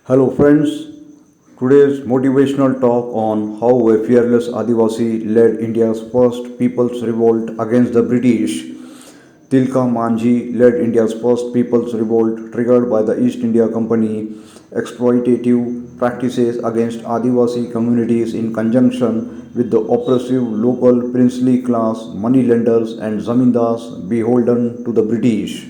Hello friends, today's motivational talk on how a fearless Adivasi led India's first people's revolt against the British. Tilka Manjhi led India's first people's revolt triggered by the East India Company exploitative practices against Adivasi communities in conjunction with the oppressive local princely class moneylenders and zamindars beholden to the British.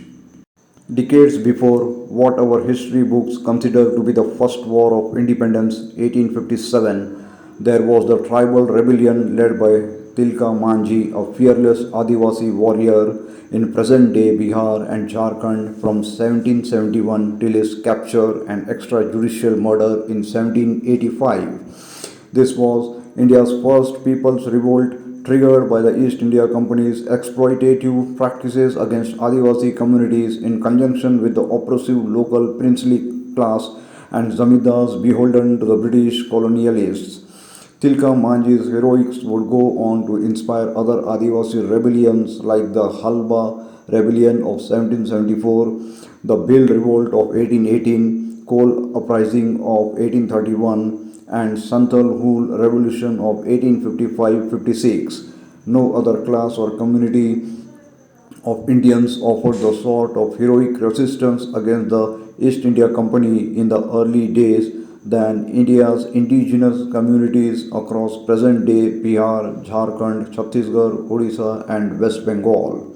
Decades before what our history books consider to be the first war of independence, 1857, there was the tribal rebellion led by Tilka Manjhi, a fearless Adivasi warrior in present day Bihar and Jharkhand from 1771 till his capture and extrajudicial murder in 1785. This was India's first people's revolt triggered by the East India Company's exploitative practices against Adivasi communities in conjunction with the oppressive local princely class and zamindars beholden to the British colonialists. Tilka Manji's heroics would go on to inspire other Adivasi rebellions like the Halba Rebellion of 1774, the Bhil Revolt of 1818, Coal Uprising of 1831, and Santhal Hul Revolution of 1855-56. No other class or community of Indians offered the sort of heroic resistance against the East India Company in the early days than India's indigenous communities across present-day Bihar, Jharkhand, Chhattisgarh, Odisha, and West Bengal.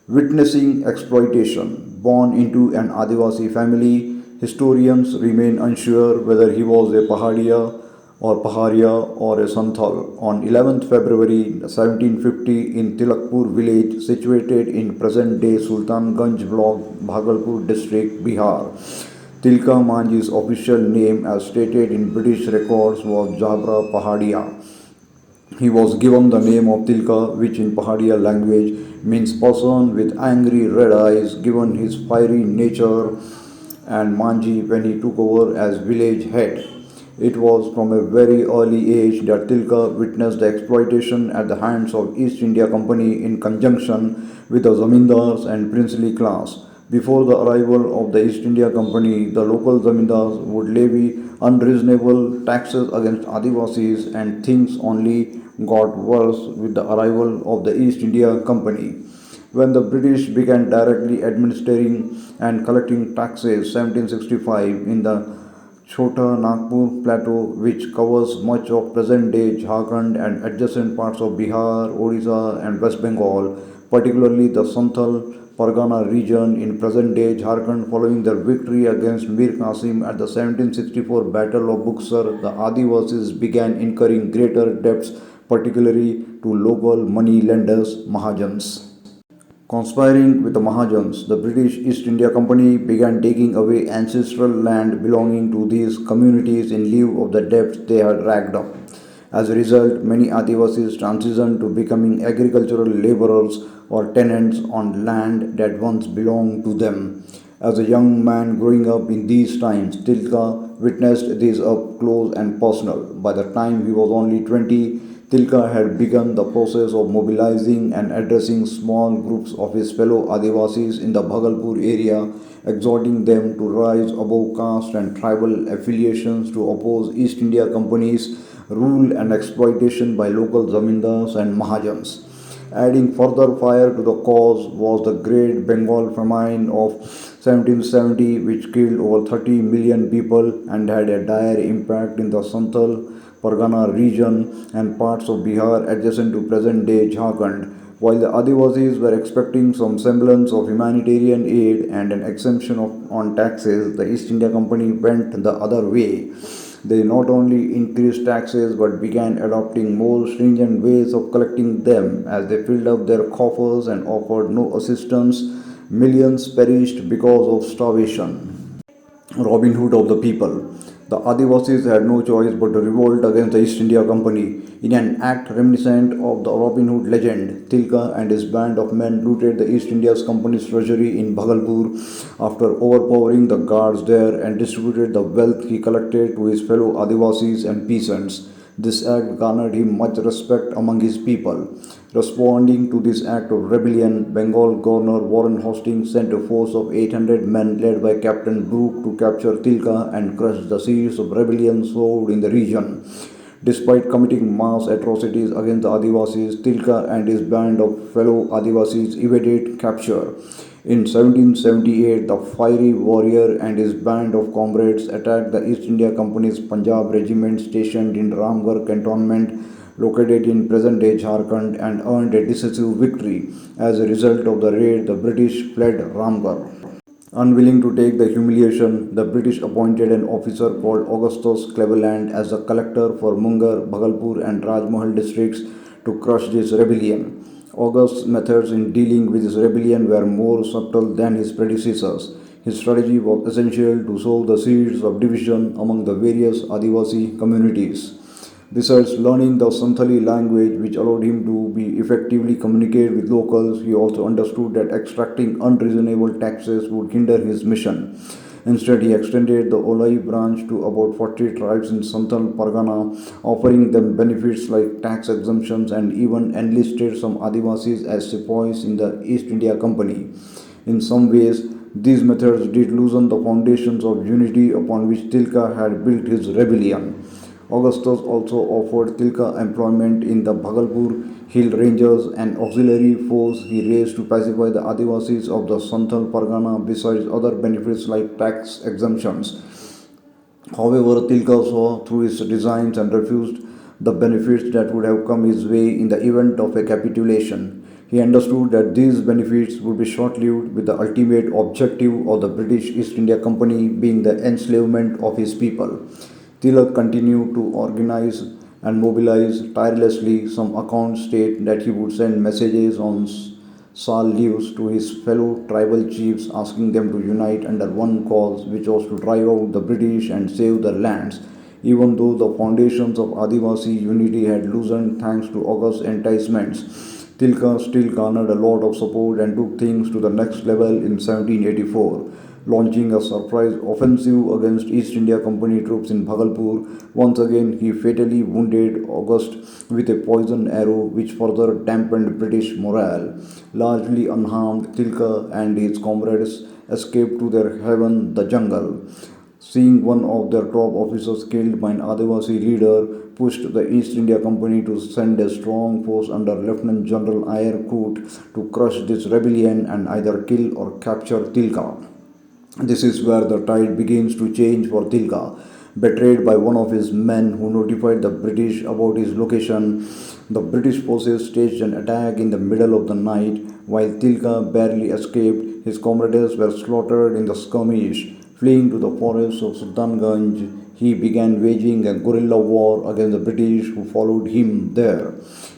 Witnessing exploitation. Born into an Adivasi family, historians remain unsure whether he was a Paharia or a Santhal. On 11th February 1750 in Tilakpur village situated in present-day Sultanganj block, Bhagalpur district, Bihar. Tilka Manji's official name as stated in British records was Jabra Pahadia. He was given the name of Tilka, which in Pahadia language means person with angry red eyes, given his fiery nature, and Manji when he took over as village head. It was from a very early age that Tilka witnessed the exploitation at the hands of East India Company in conjunction with the zamindars and princely class. Before the arrival of the East India Company, the local zamindars would levy unreasonable taxes against Adivasis, and things only got worse with the arrival of the East India Company. When the British began directly administering and collecting taxes 1765 in the Chota Nagpur Plateau, which covers much of present-day Jharkhand and adjacent parts of Bihar, Odisha, and West Bengal, particularly the Santhal Pargana region in present-day Jharkhand. Following their victory against Mir Qasim at the 1764 Battle of Buxar, the Adivasis began incurring greater debts, particularly to local money lenders, Mahajans. Conspiring with the Mahajans, the British East India Company began taking away ancestral land belonging to these communities in lieu of the debts they had racked up. As a result, many Adivasis transitioned to becoming agricultural laborers or tenants on land that once belonged to them. As a young man growing up in these times, Tilka witnessed this up close and personal. By the time he was only 20, Tilka had begun the process of mobilizing and addressing small groups of his fellow Adivasis in the Bhagalpur area, exhorting them to rise above caste and tribal affiliations to oppose East India Company's rule and exploitation by local zamindars and Mahajans. Adding further fire to the cause was the Great Bengal Famine of 1770, which killed over 30 million people and had a dire impact in the Santhal Pargana region and parts of Bihar adjacent to present-day Jharkhand. While the Adivasis were expecting some semblance of humanitarian aid and an exemption on taxes, the East India Company went the other way. They not only increased taxes but began adopting more stringent ways of collecting them. As they filled up their coffers and offered no assistance, millions perished because of starvation. Robin Hood of the people. The Adivasis had no choice but to revolt against the East India Company. In an act reminiscent of the Robin Hood legend, Tilka and his band of men looted the East India Company's treasury in Bhagalpur after overpowering the guards there and distributed the wealth he collected to his fellow Adivasis and peasants. This act garnered him much respect among his people. Responding to this act of rebellion, Bengal Governor Warren Hastings sent a force of 800 men led by Captain Brooke to capture Tilka and crush the seeds of rebellion sowed in the region. Despite committing mass atrocities against the Adivasis, Tilka and his band of fellow Adivasis evaded capture. In 1778, the fiery warrior and his band of comrades attacked the East India Company's Punjab regiment stationed in Ramgarh cantonment located in present-day Jharkhand and earned a decisive victory. As a result of the raid, the British fled Ramgarh. Unwilling to take the humiliation, the British appointed an officer called Augustus Cleveland as the collector for Munger, Bhagalpur and Rajmahal districts to crush this rebellion. August's methods in dealing with this rebellion were more subtle than his predecessors. His strategy was essential to sow the seeds of division among the various Adivasi communities. Besides learning the Santhali language, which allowed him to be effectively communicate with locals, he also understood that extracting unreasonable taxes would hinder his mission. Instead, he extended the Olai branch to about 40 tribes in Santhal Pargana, offering them benefits like tax exemptions and even enlisted some Adivasis as sepoys in the East India Company. In some ways, these methods did loosen the foundations of unity upon which Tilka had built his rebellion. Augustus also offered Tilka employment in the Bhagalpur Hill Rangers, an auxiliary force he raised to pacify the Adivasis of the Santhal Pargana, besides other benefits like tax exemptions. However, Tilka saw through his designs and refused the benefits that would have come his way in the event of a capitulation. He understood that these benefits would be short lived, with the ultimate objective of the British East India Company being the enslavement of his people. Tilak continued to organize and mobilize tirelessly. Some accounts state that he would send messages on sal leaves to his fellow tribal chiefs asking them to unite under one cause, which was to drive out the British and save their lands. Even though the foundations of Adivasi unity had loosened thanks to August's enticements, Tilka still garnered a lot of support and took things to the next level in 1784, launching a surprise offensive against East India Company troops in Bhagalpur. Once again, he fatally wounded August with a poisoned arrow, which further dampened British morale. Largely unharmed, Tilka and his comrades escaped to their haven, the jungle. Seeing one of their top officers killed by an Adivasi leader, pushed the East India Company to send a strong force under Lieutenant General Ayer Coote to crush this rebellion and either kill or capture Tilka. This is where the tide begins to change for Tilka. Betrayed by one of his men who notified the British about his location, the British forces staged an attack in the middle of the night. While Tilka barely escaped, his comrades were slaughtered in the skirmish. Fleeing to the forests of Sultanganj, he began waging a guerrilla war against the British who followed him there.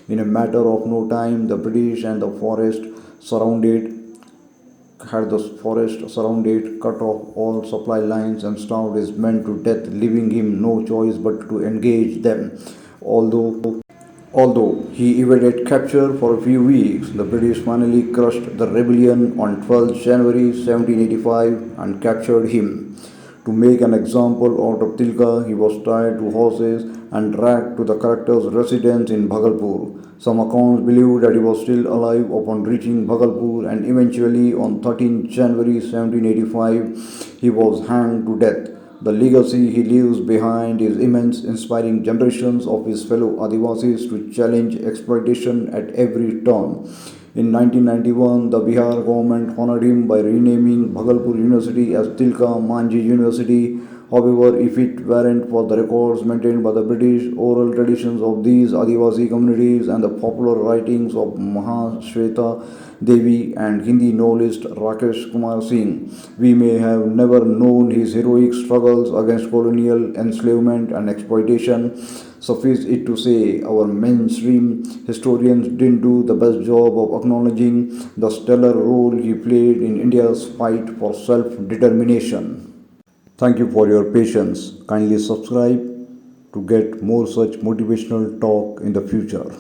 In a matter of no time, the British and the forest surrounded had the forest surrounded, cut off all supply lines, and starved his men to death, leaving him no choice but to engage them. Although he evaded capture for a few weeks, the British finally crushed the rebellion on 12 January 1785 and captured him. To make an example out of Tilka, he was tied to horses and dragged to the collector's residence in Bhagalpur. Some accounts believe that he was still alive upon reaching Bhagalpur, and eventually on 13 January 1785 he was hanged to death. The legacy he leaves behind is immense, inspiring generations of his fellow Adivasis to challenge exploitation at every turn. In 1991, the Bihar government honored him by renaming Bhagalpur University as Tilka Manjhi University. However, if it weren't for the records maintained by the British, oral traditions of these Adivasi communities, and the popular writings of Mahashweta Devi and Hindi novelist Rakesh Kumar Singh, we may have never known his heroic struggles against colonial enslavement and exploitation. Suffice it to say, our mainstream historians didn't do the best job of acknowledging the stellar role he played in India's fight for self-determination. Thank you for your patience. Kindly subscribe to get more such motivational talk in the future.